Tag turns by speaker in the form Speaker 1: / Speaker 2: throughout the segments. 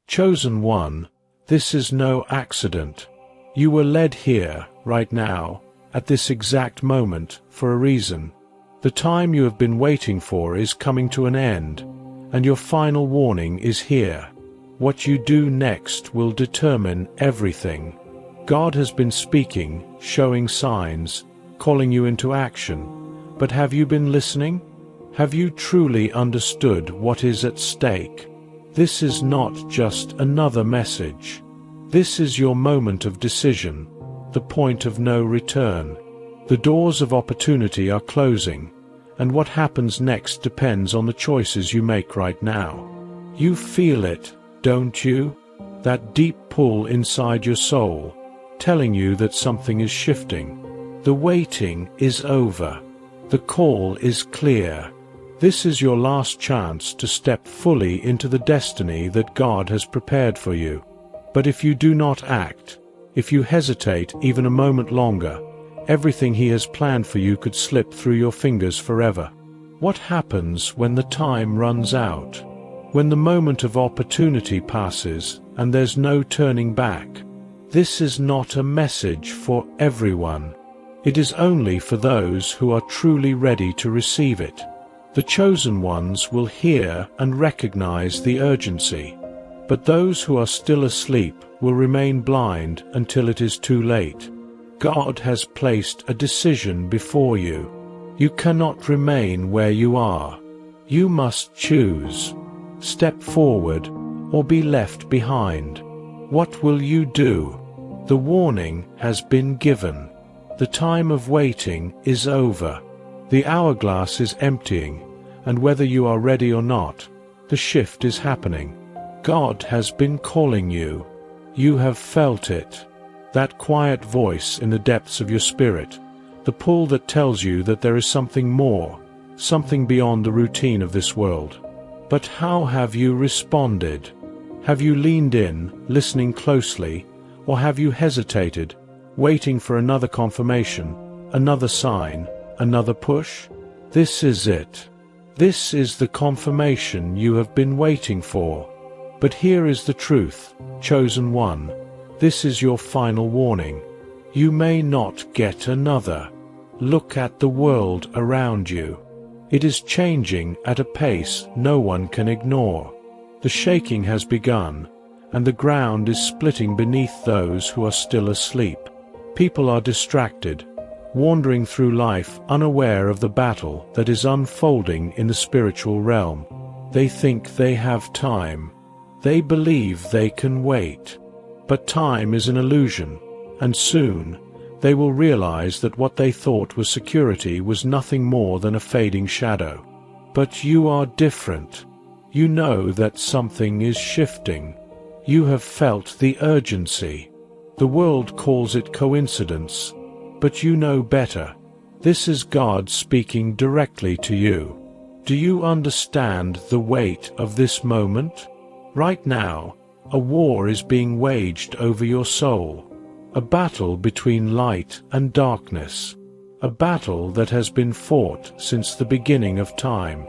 Speaker 1: Chosen one, this is no accident. You were led here, right now, at this exact moment, for a reason. The time you have been waiting for is coming to an end, and your final warning is here. What you do next will determine everything. God has been speaking, showing signs, calling you into action. But have you been listening? Have you truly understood what is at stake? This is not just another message. This is your moment of decision, the point of no return. The doors of opportunity are closing, and what happens next depends on the choices you make right now. You feel it, don't you? That deep pull inside your soul, telling you that something is shifting. The waiting is over. The call is clear. This is your last chance to step fully into the destiny that God has prepared for you. But if you do not act, if you hesitate even a moment longer, everything He has planned for you could slip through your fingers forever. What happens when the time runs out? When the moment of opportunity passes and there's no turning back? This is not a message for everyone. It is only for those who are truly ready to receive it. The chosen ones will hear and recognize the urgency, but those who are still asleep will remain blind until it is too late. God has placed a decision before you. You cannot remain where you are. You must choose. Step forward or be left behind. What will you do? The warning has been given. The time of waiting is over. The hourglass is emptying, and whether you are ready or not, the shift is happening. God has been calling you. You have felt it. That quiet voice in the depths of your spirit, the pull that tells you that there is something more, something beyond the routine of this world. But how have you responded? Have you leaned in, listening closely, or have you hesitated, waiting for another confirmation, another sign, another push? This is it. This is the confirmation you have been waiting for. But here is the truth, chosen one. This is your final warning. You may not get another. Look at the world around you. It is changing at a pace no one can ignore. The shaking has begun, and the ground is splitting beneath those who are still asleep. People are distracted, wandering through life unaware of the battle that is unfolding in the spiritual realm. They think they have time. They believe they can wait. But time is an illusion, and soon they will realize that what they thought was security was nothing more than a fading shadow. But you are different. You know that something is shifting. You have felt the urgency. The world calls it coincidence, but you know better. This is God speaking directly to you. Do you understand the weight of this moment? Right now, a war is being waged over your soul. A battle between light and darkness. A battle that has been fought since the beginning of time.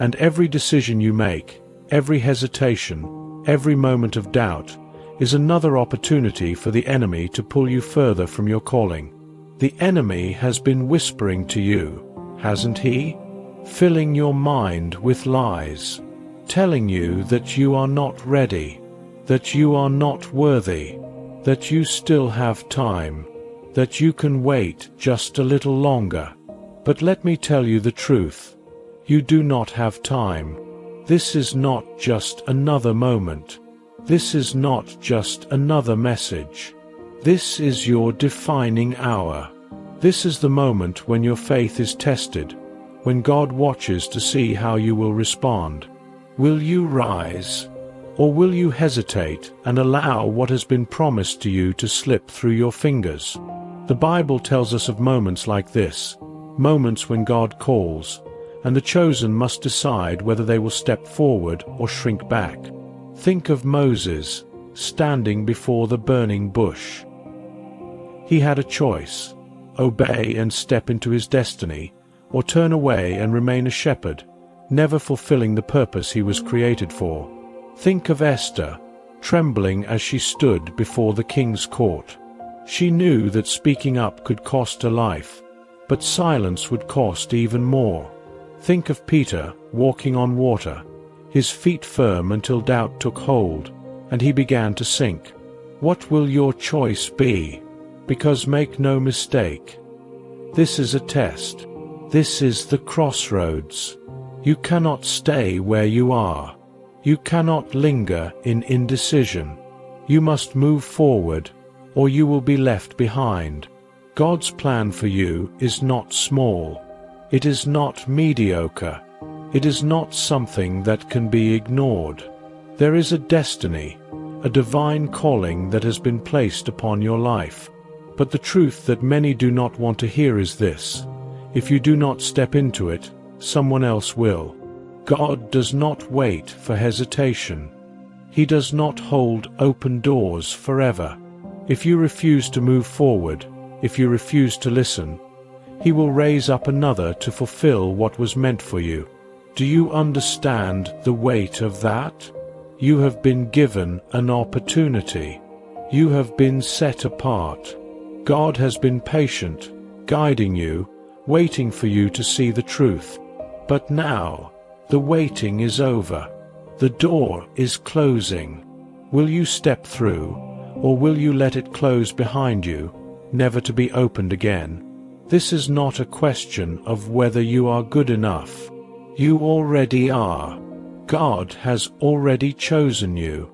Speaker 1: And every decision you make, every hesitation, every moment of doubt, is another opportunity for the enemy to pull you further from your calling. The enemy has been whispering to you, hasn't he? Filling your mind with lies, telling you that you are not ready, that you are not worthy, that you still have time, that you can wait just a little longer. But let me tell you the truth. You do not have time. This is not just another moment. This is not just another message. This is your defining hour. This is the moment when your faith is tested, when God watches to see how you will respond. Will you rise, or will you hesitate and allow what has been promised to you to slip through your fingers? The Bible tells us of moments like this, moments when God calls, and the chosen must decide whether they will step forward or shrink back. Think of Moses, standing before the burning bush. He had a choice: obey and step into his destiny, or turn away and remain a shepherd, never fulfilling the purpose he was created for. Think of Esther, trembling as she stood before the king's court. She knew that speaking up could cost a life, but silence would cost even more. Think of Peter walking on water, his feet firm until doubt took hold, and he began to sink. What will your choice be? Because make no mistake, this is a test. This is the crossroads. You cannot stay where you are. You cannot linger in indecision. You must move forward, or you will be left behind. God's plan for you is not small. It is not mediocre. It is not something that can be ignored. There is a destiny, a divine calling that has been placed upon your life. But the truth that many do not want to hear is this: if you do not step into it, someone else will. God does not wait for hesitation. He does not hold open doors forever. If you refuse to move forward, if you refuse to listen, He will raise up another to fulfill what was meant for you. Do you understand the weight of that? You have been given an opportunity. You have been set apart. God has been patient, guiding you, waiting for you to see the truth. But now, the waiting is over. The door is closing. Will you step through, or will you let it close behind you, never to be opened again? This is not a question of whether you are good enough. You already are. God has already chosen you.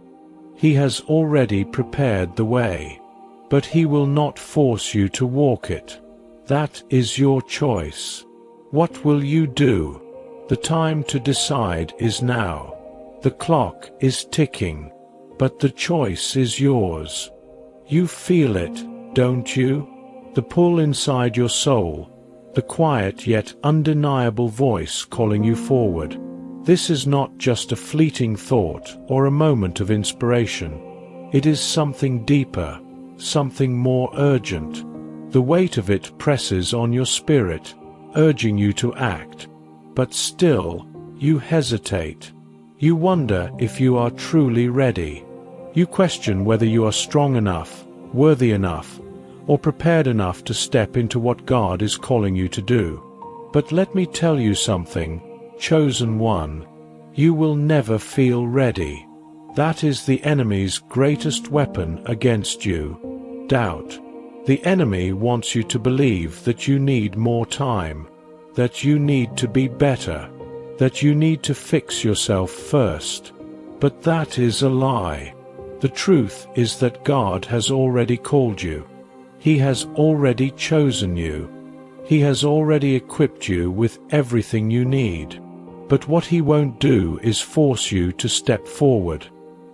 Speaker 1: He has already prepared the way. But He will not force you to walk it. That is your choice. What will you do? The time to decide is now. The clock is ticking, but the choice is yours. You feel it, don't you? The pull inside your soul, the quiet yet undeniable voice calling you forward. This is not just a fleeting thought or a moment of inspiration. It is something deeper, something more urgent. The weight of it presses on your spirit, urging you to act. But still, you hesitate. You wonder if you are truly ready. You question whether you are strong enough, worthy enough, or prepared enough to step into what God is calling you to do. But let me tell you something, chosen one. You will never feel ready. That is the enemy's greatest weapon against you: doubt. The enemy wants you to believe that you need more time, that you need to be better, that you need to fix yourself first. But that is a lie. The truth is that God has already called you. He has already chosen you. He has already equipped you with everything you need. But what He won't do is force you to step forward.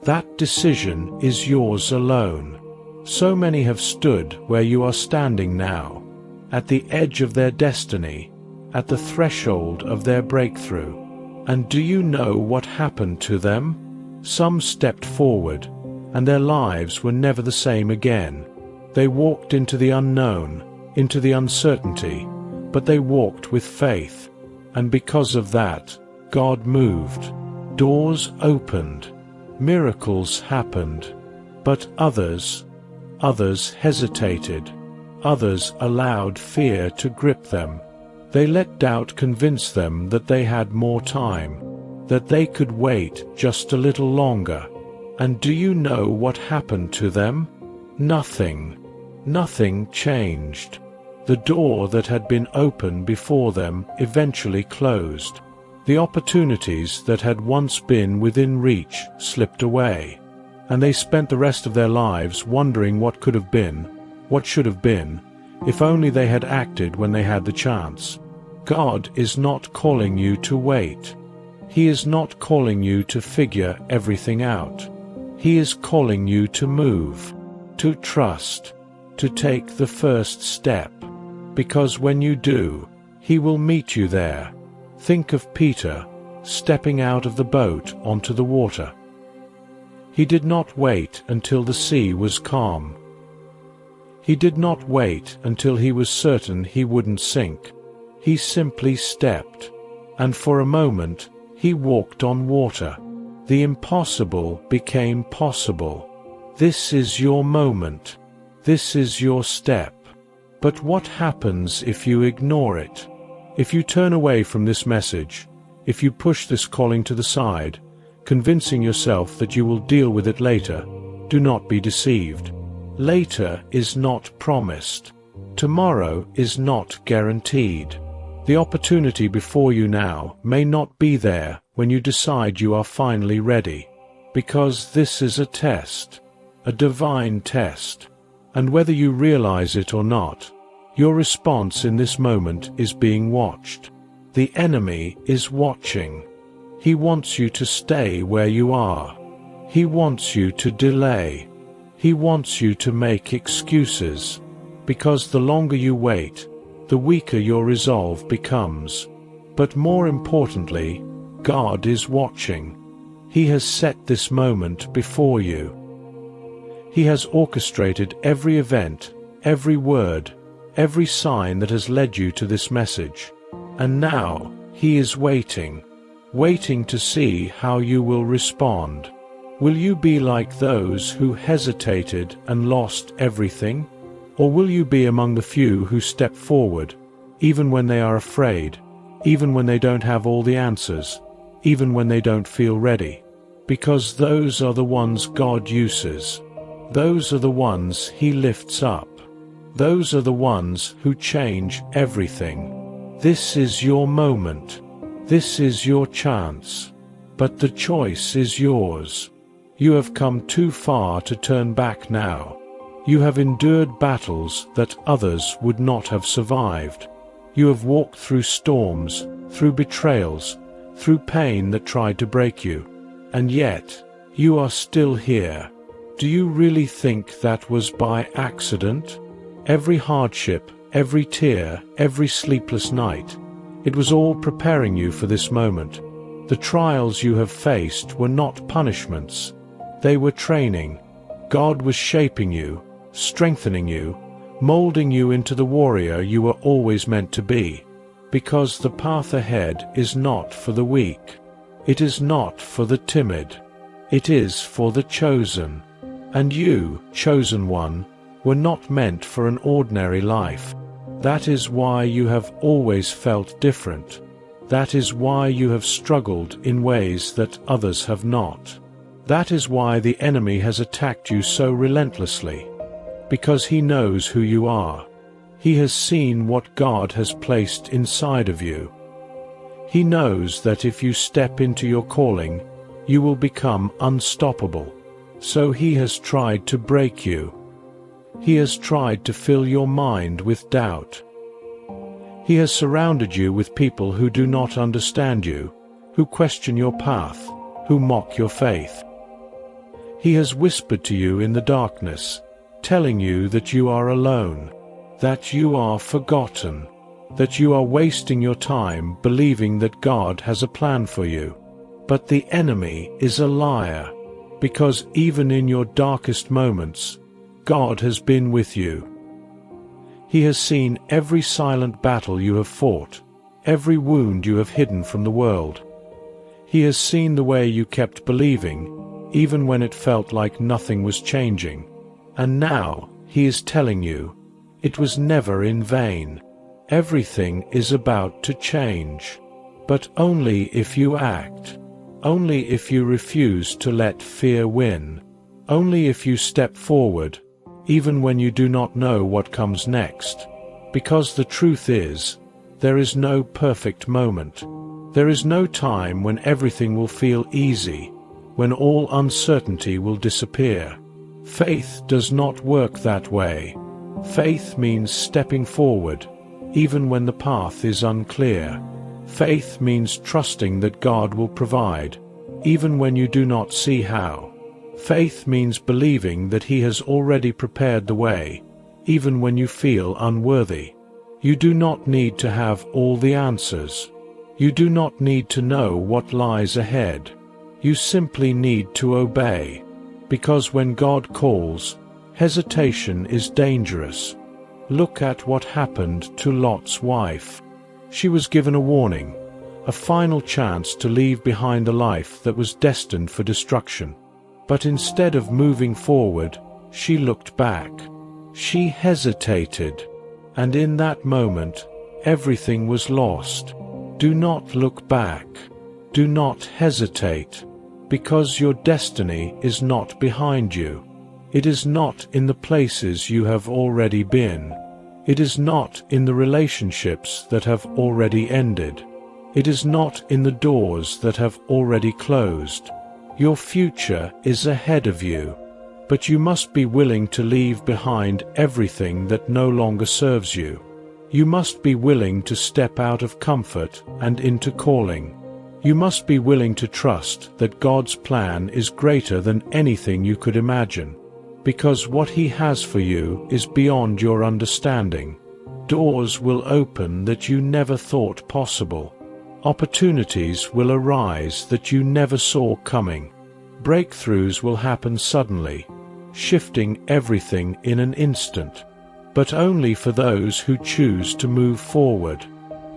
Speaker 1: That decision is yours alone. So many have stood where you are standing now, at the edge of their destiny, at the threshold of their breakthrough. And do you know what happened to them? Some stepped forward, and their lives were never the same again. They walked into the unknown, into the uncertainty, but they walked with faith. And because of that, God moved. Doors opened. Miracles happened. But others hesitated. Others allowed fear to grip them. They let doubt convince them that they had more time, that they could wait just a little longer. And do you know what happened to them? Nothing. Nothing changed. The door that had been open before them eventually closed. The opportunities that had once been within reach slipped away, and they spent the rest of their lives wondering what could have been, what should have been, if only they had acted when they had the chance. God is not calling you to wait. He is not calling you to figure everything out. He is calling you to move, to trust, to take the first step. Because when you do, He will meet you there. Think of Peter, stepping out of the boat onto the water. He did not wait until the sea was calm. He did not wait until he was certain he wouldn't sink. He simply stepped, and for a moment, he walked on water. The impossible became possible. This is your moment. This is your step. But what happens if you ignore it? If you turn away from this message, if you push this calling to the side, convincing yourself that you will deal with it later, do not be deceived. Later is not promised. Tomorrow is not guaranteed. The opportunity before you now may not be there when you decide you are finally ready, because this is a test, a divine test, and whether you realize it or not, your response in this moment is being watched. The enemy is watching. He wants you to stay where you are. He wants you to delay. He wants you to make excuses, because the longer you wait, the weaker your resolve becomes. But more importantly, God is watching. He has set this moment before you. He has orchestrated every event, every word, every sign that has led you to this message. And now, He is waiting to see how you will respond. Will you be like those who hesitated and lost everything? Or will you be among the few who step forward, even when they are afraid, even when they don't have all the answers, even when they don't feel ready? Because those are the ones God uses. Those are the ones He lifts up. Those are the ones who change everything. This is your moment. This is your chance. But the choice is yours. You have come too far to turn back now. You have endured battles that others would not have survived. You have walked through storms, through betrayals, through pain that tried to break you. And yet, you are still here. Do you really think that was by accident? Every hardship, every tear, every sleepless night, it was all preparing you for this moment. The trials you have faced were not punishments. They were training. God was shaping you, strengthening you, molding you into the warrior you were always meant to be. Because the path ahead is not for the weak. It is not for the timid. It is for the chosen. And you, chosen one, were not meant for an ordinary life. That is why you have always felt different. That is why you have struggled in ways that others have not. That is why the enemy has attacked you so relentlessly. Because he knows who you are. He has seen what God has placed inside of you. He knows that if you step into your calling, you will become unstoppable. So he has tried to break you. He has tried to fill your mind with doubt. He has surrounded you with people who do not understand you, who question your path, who mock your faith. He has whispered to you in the darkness, telling you that you are alone, that you are forgotten, that you are wasting your time believing that God has a plan for you. But the enemy is a liar, because even in your darkest moments, God has been with you. He has seen every silent battle you have fought, every wound you have hidden from the world. He has seen the way you kept believing, even when it felt like nothing was changing. And now, He is telling you, it was never in vain. Everything is about to change. But only if you act. Only if you refuse to let fear win. Only if you step forward, even when you do not know what comes next. Because the truth is, there is no perfect moment. There is no time when everything will feel easy, when all uncertainty will disappear. Faith does not work that way. Faith means stepping forward, even when the path is unclear. Faith means trusting that God will provide, even when you do not see how. Faith means believing that He has already prepared the way, even when you feel unworthy. You do not need to have all the answers. You do not need to know what lies ahead. You simply need to obey. Because when God calls, hesitation is dangerous. Look at what happened to Lot's wife. She was given a warning. a final chance to leave behind a life that was destined for destruction. But instead of moving forward, she looked back. She hesitated, and in that moment, everything was lost. Do not look back. Do not hesitate, because your destiny is not behind you. It is not in the places you have already been. It is not in the relationships that have already ended. It is not in the doors that have already closed. Your future is ahead of you, but you must be willing to leave behind everything that no longer serves you. You must be willing to step out of comfort and into calling. You must be willing to trust that God's plan is greater than anything you could imagine, because what He has for you is beyond your understanding. Doors will open that you never thought possible. Opportunities will arise that you never saw coming. Breakthroughs will happen suddenly, shifting everything in an instant, but only for those who choose to move forward.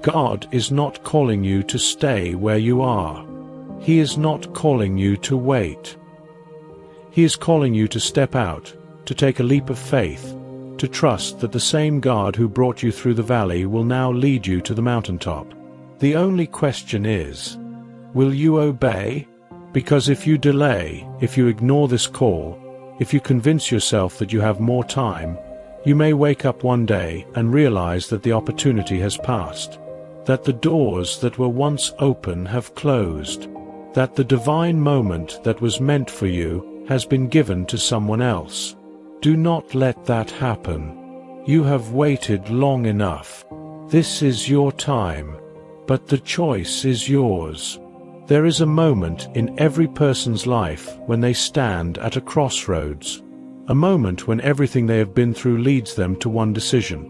Speaker 1: God is not calling you to stay where you are. He is not calling you to wait. He is calling you to step out, to take a leap of faith, to trust that the same God who brought you through the valley will now lead you to the mountaintop. The only question is, will you obey? Because if you delay, if you ignore this call, if you convince yourself that you have more time, you may wake up one day and realize that the opportunity has passed, that the doors that were once open have closed, that the divine moment that was meant for you has been given to someone else. Do not let that happen. You have waited long enough. This is your time, but the choice is yours. There is a moment in every person's life when they stand at a crossroads, a moment when everything they have been through leads them to one decision.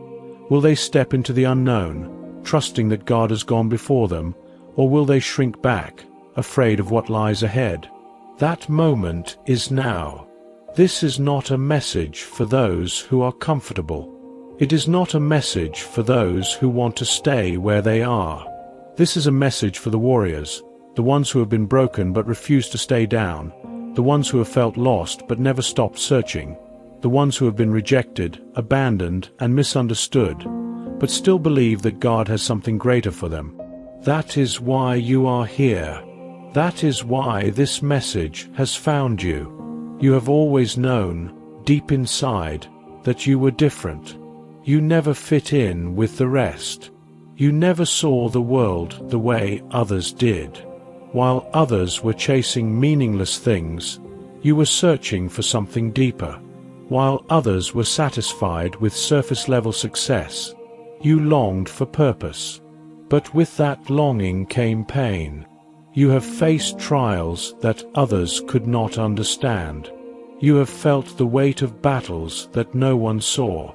Speaker 1: Will they step into the unknown, trusting that God has gone before them, or will they shrink back, afraid of what lies ahead? That moment is now. This is not a message for those who are comfortable. It is not a message for those who want to stay where they are. This is a message for the warriors, the ones who have been broken but refuse to stay down, the ones who have felt lost but never stopped searching, the ones who have been rejected, abandoned, and misunderstood, but still believe that God has something greater for them. That is why you are here. That is why this message has found you. You have always known, deep inside, that you were different. You never fit in with the rest. You never saw the world the way others did. While others were chasing meaningless things, you were searching for something deeper. While others were satisfied with surface-level success, you longed for purpose. But with that longing came pain. You have faced trials that others could not understand. You have felt the weight of battles that no one saw.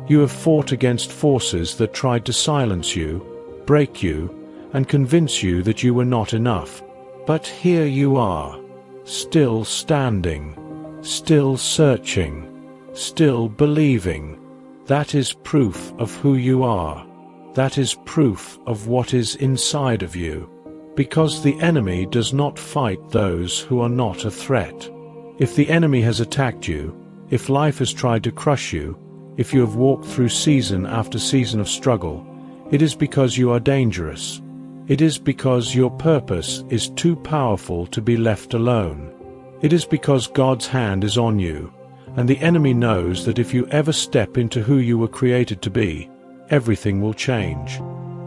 Speaker 1: You have fought against forces that tried to silence you, break you, and convince you that you were not enough. But here you are, still standing, still searching, still believing. That is proof of who you are. That is proof of what is inside of you. Because the enemy does not fight those who are not a threat. If the enemy has attacked you, if life has tried to crush you, if you have walked through season after season of struggle, it is because you are dangerous. It is because your purpose is too powerful to be left alone. It is because God's hand is on you, and the enemy knows that if you ever step into who you were created to be, everything will change.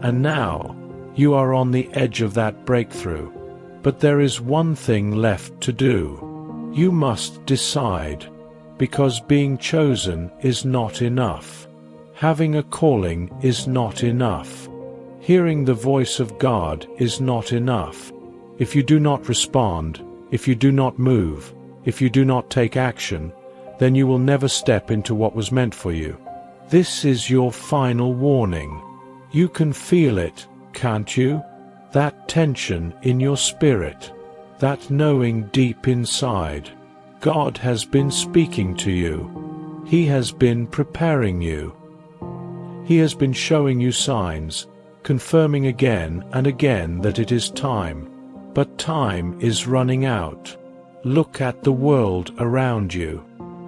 Speaker 1: And now, you are on the edge of that breakthrough. But there is one thing left to do. You must decide, because being chosen is not enough. Having a calling is not enough. Hearing the voice of God is not enough. If you do not respond, if you do not move, if you do not take action, then you will never step into what was meant for you. This is your final warning. You can feel it, can't you? That tension in your spirit, that knowing deep inside. God has been speaking to you. He has been preparing you. He has been showing you signs, confirming again and again that it is time. But time is running out. Look at the world around you.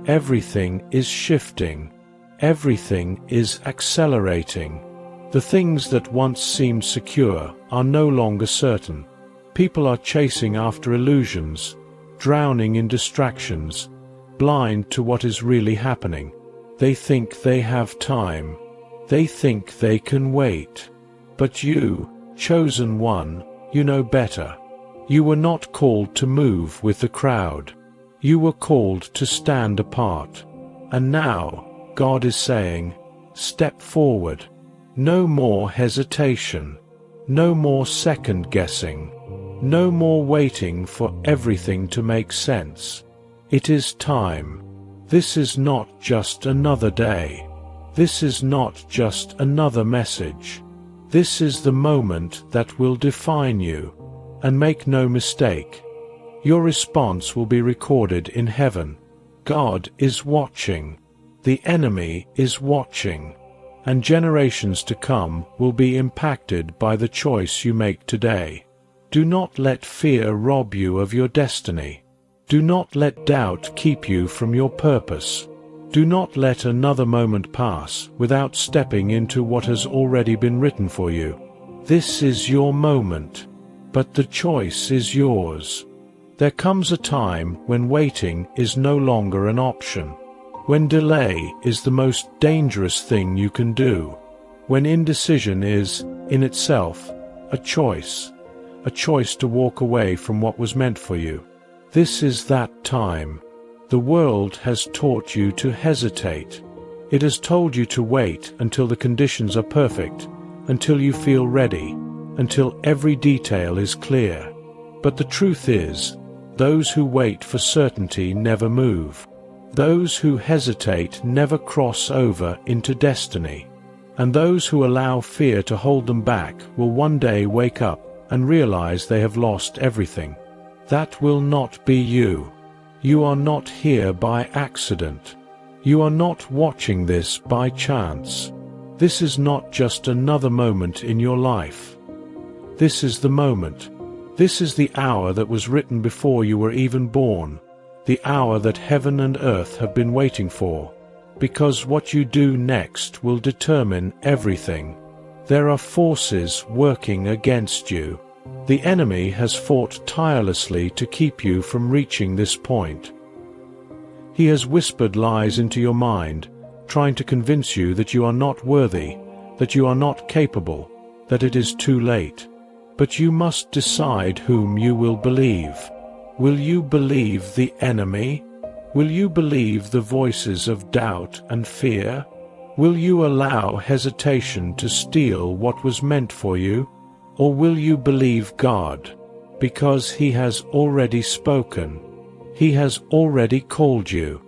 Speaker 1: Everything is shifting. Everything is accelerating. The things that once seemed secure are no longer certain. People are chasing after illusions, drowning in distractions, blind to what is really happening. They think they have time. They think they can wait. But you, chosen one, you know better. You were not called to move with the crowd. You were called to stand apart. And now, God is saying, step forward. No more hesitation. No more second-guessing. No more waiting for everything to make sense. It is time. This is not just another day. This is not just another message. This is the moment that will define you. And make no mistake, your response will be recorded in heaven. God is watching. The enemy is watching. And generations to come will be impacted by the choice you make today. Do not let fear rob you of your destiny. Do not let doubt keep you from your purpose. Do not let another moment pass without stepping into what has already been written for you. This is your moment, but the choice is yours. There comes a time when waiting is no longer an option, when delay is the most dangerous thing you can do, when indecision is, in itself, a choice to walk away from what was meant for you. This is that time. The world has taught you to hesitate. It has told you to wait until the conditions are perfect, until you feel ready, until every detail is clear. But the truth is, those who wait for certainty never move. Those who hesitate never cross over into destiny. And those who allow fear to hold them back will one day wake up and realize they have lost everything. That will not be you. You are not here by accident. You are not watching this by chance. This is not just another moment in your life. This is the moment. This is the hour that was written before you were even born. The hour that heaven and earth have been waiting for. Because what you do next will determine everything. There are forces working against you. The enemy has fought tirelessly to keep you from reaching this point. He has whispered lies into your mind, trying to convince you that you are not worthy, that you are not capable, that it is too late. But you must decide whom you will believe. Will you believe the enemy? Will you believe the voices of doubt and fear? Will you allow hesitation to steal what was meant for you? Or will you believe God? Because He has already spoken. He has already called you.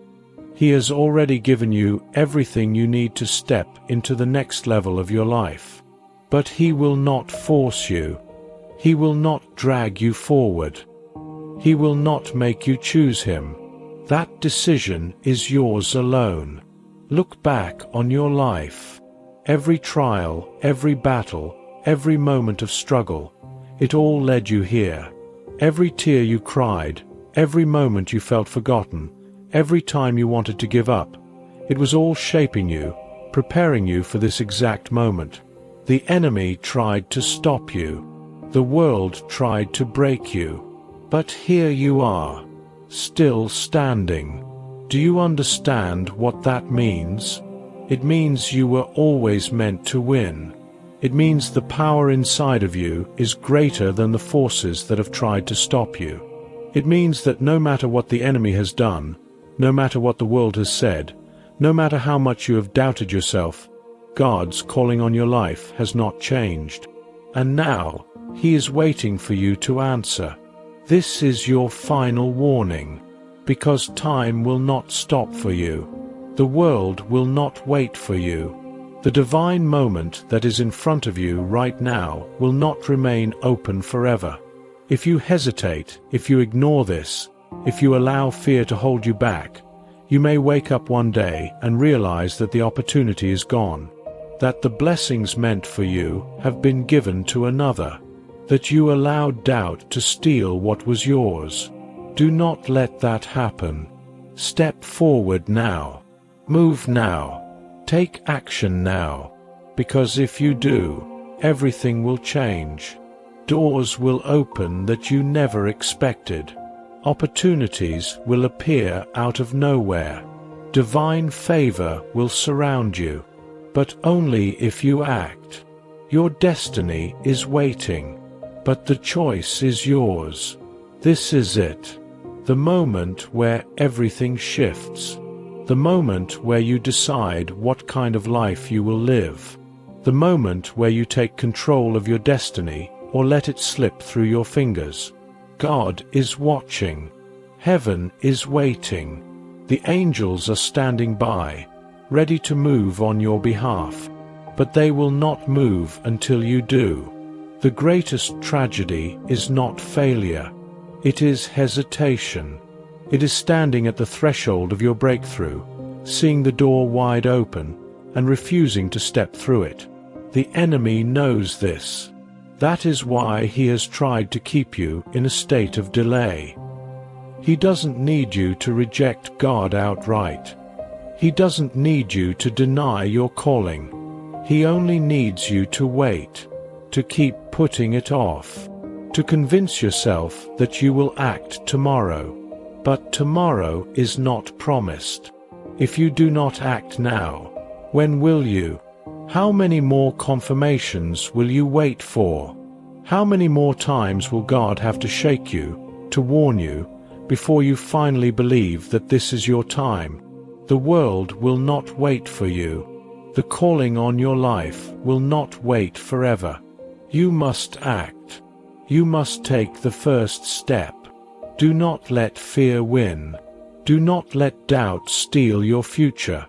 Speaker 1: He has already given you everything you need to step into the next level of your life. But He will not force you. He will not drag you forward. He will not make you choose Him. That decision is yours alone. Look back on your life. Every trial, every battle, every moment of struggle, it all led you here. Every tear you cried, every moment you felt forgotten, every time you wanted to give up, it was all shaping you, preparing you for this exact moment. The enemy tried to stop you. The world tried to break you. But here you are, still standing. Do you understand what that means? It means you were always meant to win. It means the power inside of you is greater than the forces that have tried to stop you. It means that no matter what the enemy has done, no matter what the world has said, no matter how much you have doubted yourself, God's calling on your life has not changed. And now, He is waiting for you to answer. This is your final warning, because time will not stop for you. The world will not wait for you. The divine moment that is in front of you right now will not remain open forever. If you hesitate, if you ignore this, if you allow fear to hold you back, you may wake up one day and realize that the opportunity is gone. that the blessings meant for you have been given to another, that you allowed doubt to steal what was yours. Do not let that happen. Step forward now. Move now. Take action now. Because if you do, everything will change. Doors will open that you never expected. Opportunities will appear out of nowhere. Divine favor will surround you, but only if you act. Your destiny is waiting, but the choice is yours. This is it. The moment where everything shifts. The moment where you decide what kind of life you will live. The moment where you take control of your destiny or let it slip through your fingers. God is watching. Heaven is waiting. The angels are standing by, ready to move on your behalf. But they will not move until you do. The greatest tragedy is not failure. It is hesitation. It is standing at the threshold of your breakthrough, seeing the door wide open, and refusing to step through it. The enemy knows this. That is why he has tried to keep you in a state of delay. He doesn't need you to reject God outright. He doesn't need you to deny your calling. He only needs you to wait, to keep putting it off, to convince yourself that you will act tomorrow. But tomorrow is not promised. If you do not act now, when will you? How many more confirmations will you wait for? How many more times will God have to shake you, to warn you, before you finally believe that this is your time? The world will not wait for you. The calling on your life will not wait forever. You must act. You must take the first step. Do not let fear win. Do not let doubt steal your future.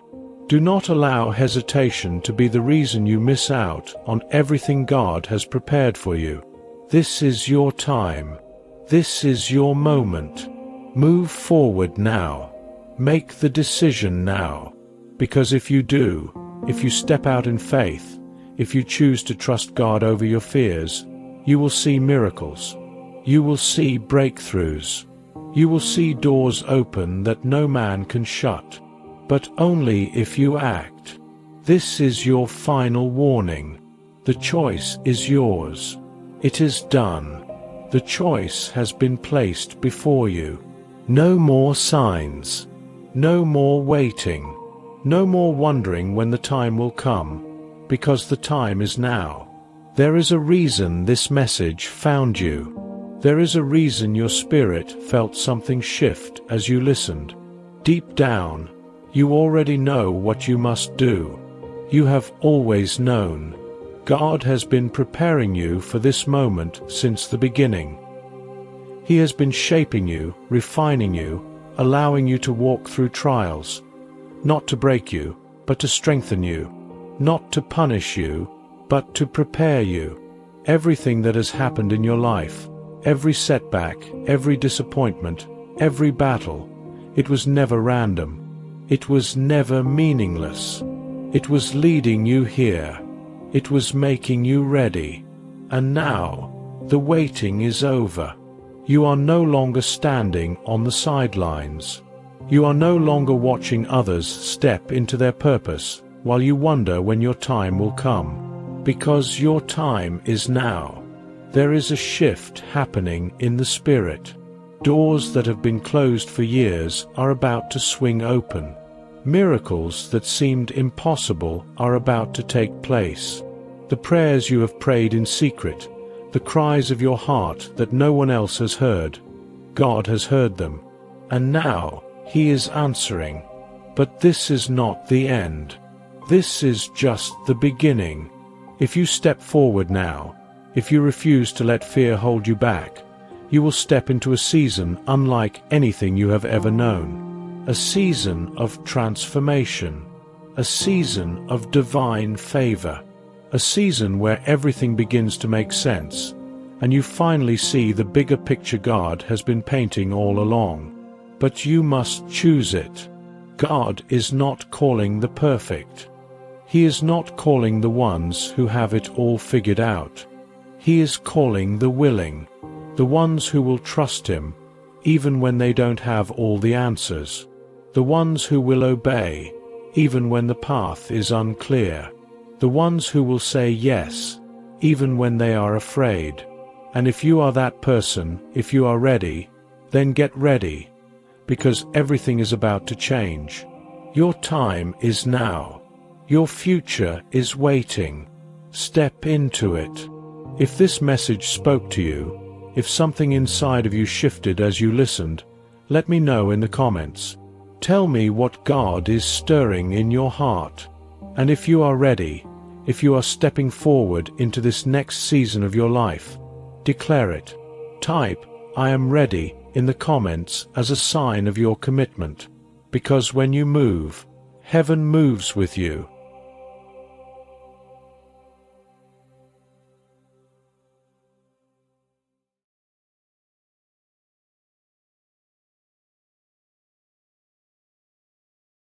Speaker 1: Do not allow hesitation to be the reason you miss out on everything God has prepared for you. This is your time. This is your moment. Move forward now. Make the decision now. Because if you do, if you step out in faith, if you choose to trust God over your fears, you will see miracles. You will see breakthroughs. You will see doors open that no man can shut. But only if you act. This is your final warning. The choice is yours. It is done. The choice has been placed before you. No more signs. No more waiting. No more wondering when the time will come, because the time is now. There is a reason this message found you. There is a reason your spirit felt something shift as you listened. Deep down, you already know what you must do. You have always known. God has been preparing you for this moment since the beginning. He has been shaping you, refining you, allowing you to walk through trials, not to break you, but to strengthen you, not to punish you, but to prepare you. Everything that has happened in your life, every setback, every disappointment, every battle, it was never random. It was never meaningless. It was leading you here. It was making you ready. And now, the waiting is over. You are no longer standing on the sidelines. You are no longer watching others step into their purpose while you wonder when your time will come. Because your time is now. There is a shift happening in the spirit. Doors that have been closed for years are about to swing open. Miracles that seemed impossible are about to take place. The prayers you have prayed in secret, the cries of your heart that no one else has heard, God has heard them. And now, He is answering. But this is not the end. This is just the beginning. If you step forward now, if you refuse to let fear hold you back, you will step into a season unlike anything you have ever known. A season of transformation, a season of divine favor, a season where everything begins to make sense, and you finally see the bigger picture God has been painting all along. But you must choose it. God is not calling the perfect. He is not calling the ones who have it all figured out. He is calling the willing, the ones who will trust Him, even when they don't have all the answers, the ones who will obey, even when the path is unclear, the ones who will say yes, even when they are afraid. And if you are that person, if you are ready, then get ready, because everything is about to change. Your time is now. Your future is waiting. Step into it. If this message spoke to you, if something inside of you shifted as you listened, let me know in the comments. Tell me what God is stirring in your heart. And if you are ready, if you are stepping forward into this next season of your life, declare it. Type, "I am ready," in the comments as a sign of your commitment. Because when you move, heaven moves with you.